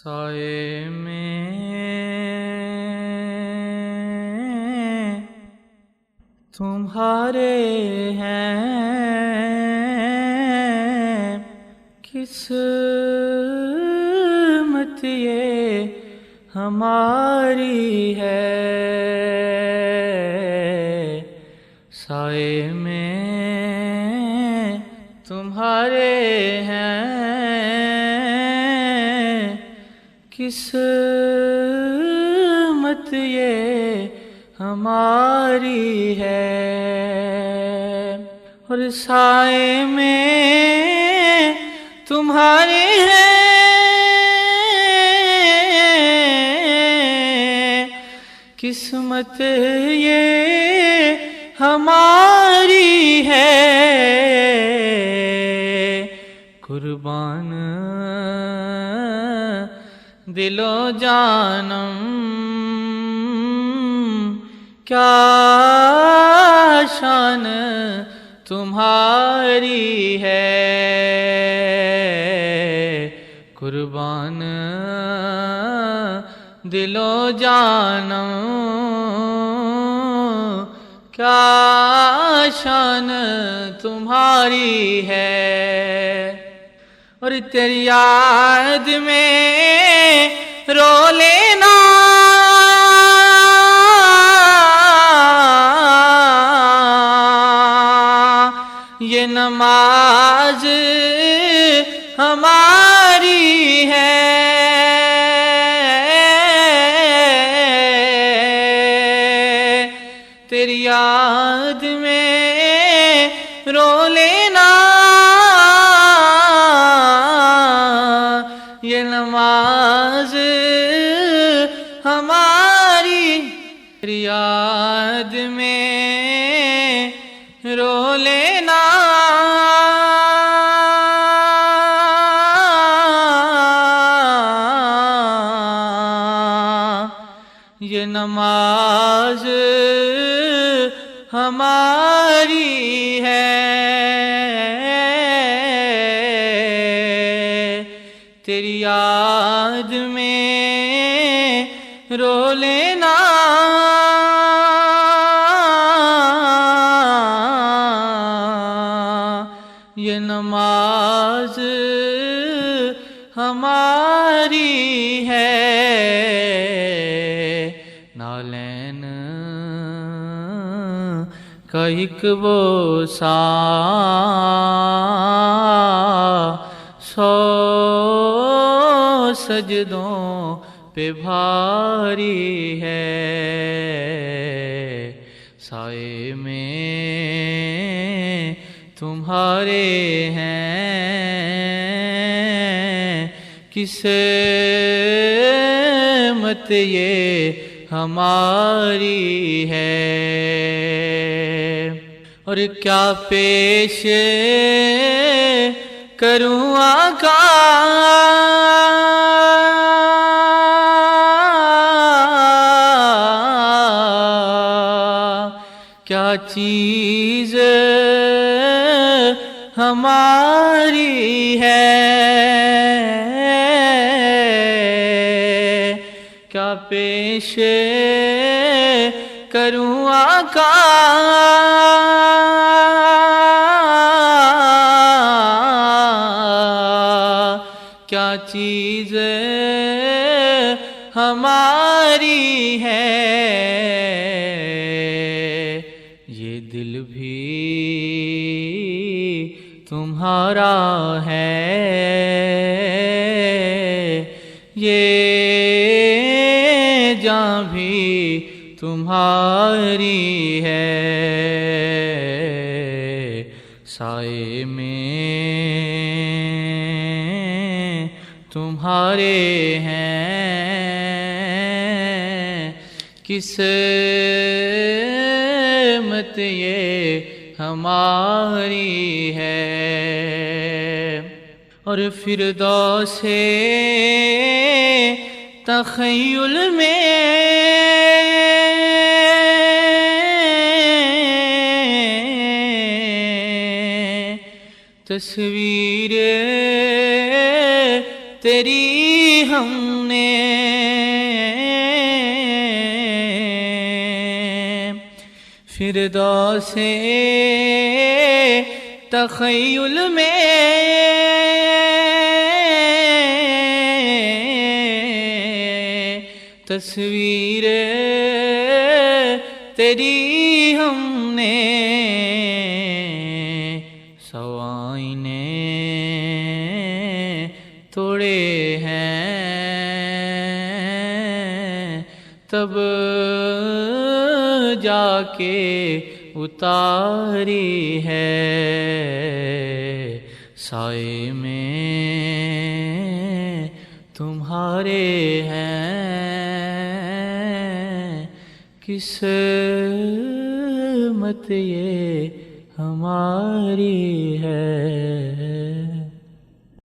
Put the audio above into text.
سائے میں تمہارے ہیں، قسمت یہ ہماری ہے۔ سائے میں تمہارے ہیں، قسمت یہ ہماری ہے۔ اور سائے میں تمہارے ہیں، قسمت یہ ہماری ہے۔ قربان دل و جانم کیا شان تمہاری ہے۔ قربان دل و جانم کیا شان تمہاری ہے۔ اور تیری یاد میں رو لینا یہ نماز ہماری ہے۔ تیری یاد میں رو لینا یہ نماز ہماری، تیری یاد میں رو لینا یہ نماز ہماری ہے۔ تیری یاد میں رو لینا یہ نماز ہماری ہے۔ نالین کا ایک بوسہ سو سجدوں پہ بھاری ہے۔ سائے میں تمہارے ہیں، قسمت یہ ہماری ہے۔ اور کیا پیش کروں آقا کیا چیز ہماری ہے۔ کیا پیش کروں آقا کیا چیز ہماری ہے۔ یہ دل بھی تمہارا ہے، یہ جاں بھی تمہاری ہے۔ سائے میں تمہارے ہیں، قسمت یہ ہماری ہے۔ اور فردوس تخیل میں تصویر تیری ہم نے فردوس تخیل میں تصویر تیری ہم نے سو آئینے توڑے ہیں تب جا کے اتاری ہے سائے میں تمہارے ہیں قسمت یہ ہماری ہے۔